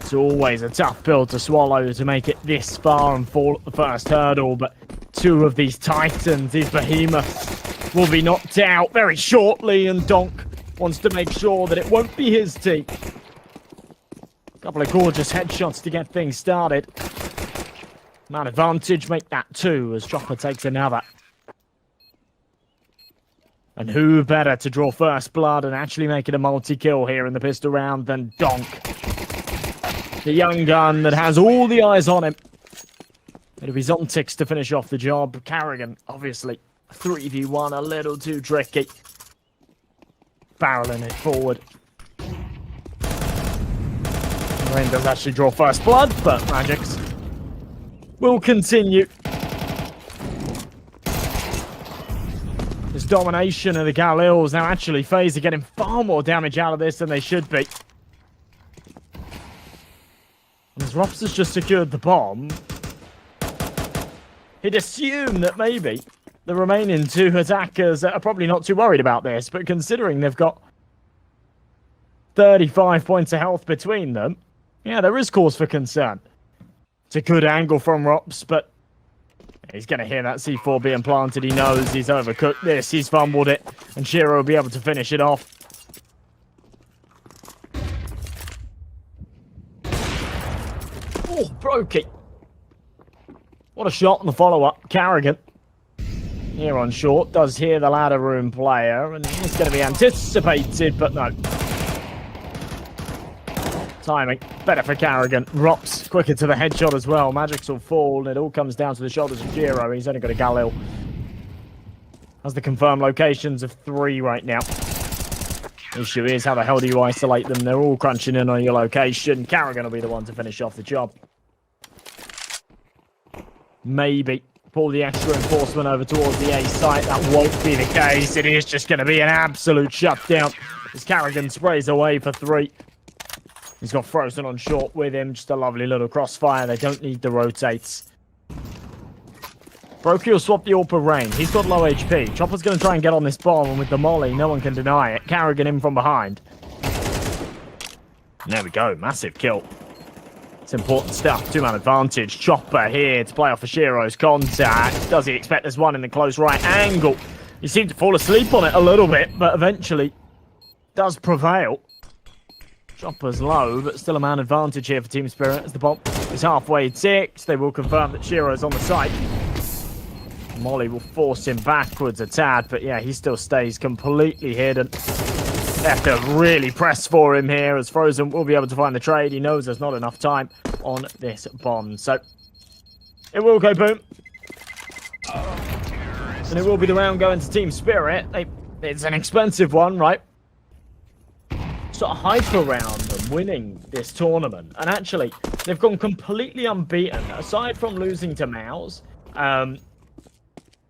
It's always a tough pill to swallow to make it this far and fall at the first hurdle, but two of these titans, these behemoths, will be knocked out very shortly, and Donk wants to make sure that it won't be his team. A couple of gorgeous headshots to get things started. Man advantage, make that 2 as Chopper takes another. And who better to draw first blood and actually make it a multi-kill here in the pistol round than Donk. The young gun that has all the eyes on him. It'll be Zontix to finish off the job. Carrigan, obviously, 3v1, a little too tricky. Barreling it forward. Rain does actually draw first blood, but Magix will continue. This domination of the Galils now actually FaZe are getting far more damage out of this than they should be. And as Rops has just secured the bomb, he'd assume that maybe the remaining 2 attackers are probably not too worried about this, but considering they've got 35 points of health between them, yeah, there is cause for concern. It's a good angle from Rops, but he's going to hear that C4 being planted. He knows he's overcooked this. He's fumbled it, and Shiro will be able to finish it off. Oh, Brokey. What a shot on the follow-up. Carrigan, here on short, does hear the ladder room player, and it's going to be anticipated, but no. Timing, better for Carrigan. Rops, quicker to the headshot as well. Magix will fall, and it all comes down to the shoulders of Giro. He's only got a Galil. Has the confirmed locations of 3 right now. Issue is, how the hell do you isolate them? They're all crunching in on your location. Carrigan will be the one to finish off the job. Maybe pull the extra enforcement over towards the A site. That won't be the case. It is just going to be an absolute shutdown as Carrigan sprays away for 3. He's got Frozen on short with him. Just a lovely little crossfire. They don't need the rotates. Brokey will swap the AWP of Rain. He's got low HP. Chopper's going to try and get on this bomb, and with the molly, no one can deny it. Carrigan in from behind. There we go. Massive kill. It's important stuff. 2-man advantage. Chopper here to play off of Shiro's contact. Does he expect this one in the close right angle? He seemed to fall asleep on it a little bit, but eventually does prevail. Chopper's low, but still a man advantage here for Team Spirit as the bomb is halfway ticked. They will confirm that Shiro's on the site. Molly will force him backwards a tad, but yeah, he still stays completely hidden. They have to really press for him here, as Frozen will be able to find the trade. He knows there's not enough time on this bomb, so it will go boom. And it will be the round going to Team Spirit. It's an expensive one, right? Sort of hype around them winning this tournament, and actually they've gone completely unbeaten aside from losing to Mouse,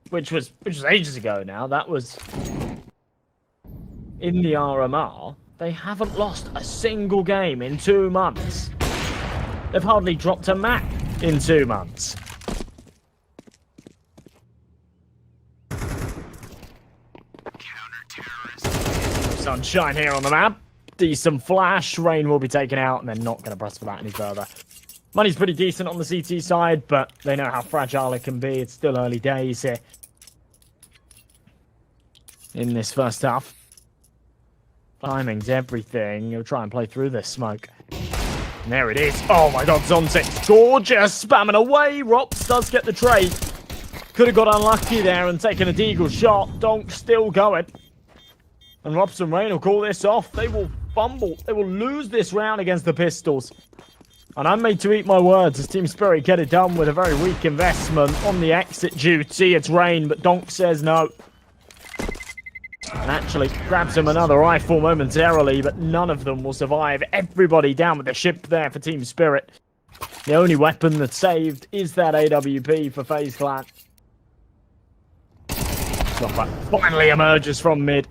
which was ages ago now. That was in the RMR. They haven't lost a single game in 2 months. They've hardly dropped a map in 2 months. Sunshine here on the map. Decent flash. Rain will be taken out, and they're not going to press for that any further. Money's pretty decent on the CT side, but they know how fragile it can be. It's still early days here in this first half. Timing's everything. You'll try and play through this smoke. And there it is. Oh my god, Zontix. Gorgeous. Spamming away. Rops does get the trade. Could have got unlucky there and taken a deagle shot. Donk still going. And Rops and Rain will call this off. They will fumble. They will lose this round against the Pistols. And I'm made to eat my words as Team Spirit get it done with a very weak investment on the exit duty. It's Rain, but Donk says no. And actually grabs him another rifle momentarily, but none of them will survive. Everybody down with the ship there for Team Spirit. The only weapon that's saved is that AWP for FaZe Clan. Chopper finally emerges from mid.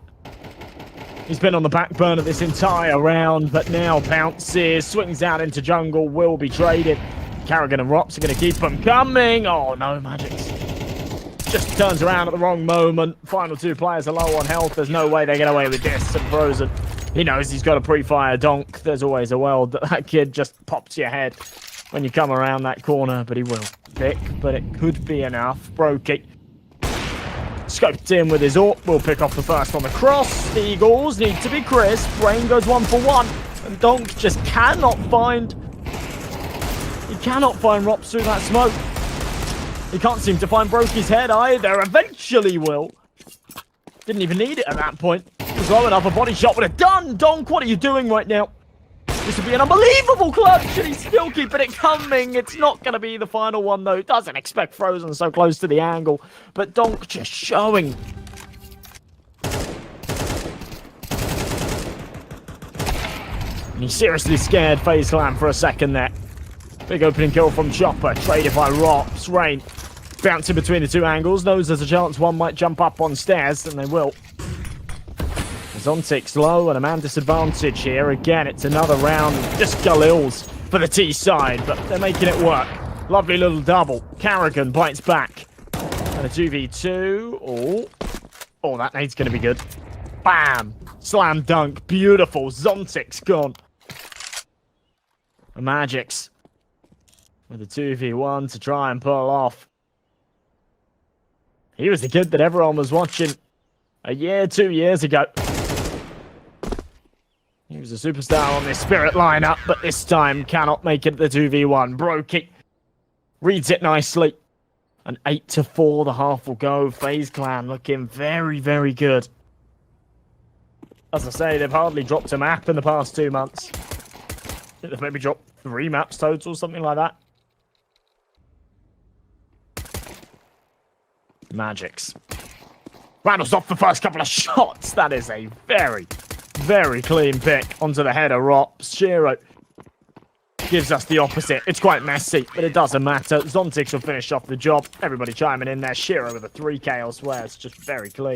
He's been on the back burner this entire round, but now bounces, swings out into jungle, will be traded. Carrigan and Rops are going to keep them coming. Oh no, Magix just turns around at the wrong moment. Final 2 players are low on health. There's no way they get away with this. And Frozen He knows he's got a pre-fire donk. There's always a world that kid just pops your head when you come around that corner, but he will pick, but it could be enough. Brokey scoped in with his AWP. Will pick off the first on the cross. The Eagles need to be crisp. Brain goes 1 for 1, and Donk just cannot find... He cannot find Rops through that smoke. He can't seem to find Brokey's head either. Eventually will. Didn't even need it at that point. He's low enough. A body shot would have done. Donk, what are you doing right now? This would be an unbelievable clutch, and he's still keeping it coming. It's not going to be the final one, though. Doesn't expect Frozen so close to the angle. But Donk just showing. And he's seriously scared FaZe Clan for a second there. Big opening kill from Chopper. Traded by Rops. Rain bouncing between the two angles. Knows there's a chance one might jump up on stairs, and they will. Zontic's low and a man disadvantage here. Again, it's another round of just Galils for the T side, but they're making it work. Lovely little double. Carrigan bites back. And a 2v2. Oh, that nade's going to be good. Bam! Slam dunk. Beautiful. Zontic's gone. The Magics with a 2v1 to try and pull off. He was the kid that everyone was watching a year, 2 years ago. He was a superstar on this Spirit lineup, but this time cannot make it the 2v1. Brokey reads it nicely. An 8-4, the half will go. FaZe Clan looking very, very good. As I say, they've hardly dropped a map in the past 2 months. I think they've maybe dropped 3 maps total, something like that. Magics. Rattles off the first couple of shots. That is a very, very clean pick onto the header. Rops. Shiro gives us the opposite. It's quite messy, but it doesn't matter. Zontix will finish off the job. Everybody chiming in there. Shiro with a 3K elsewhere. It's just very clean.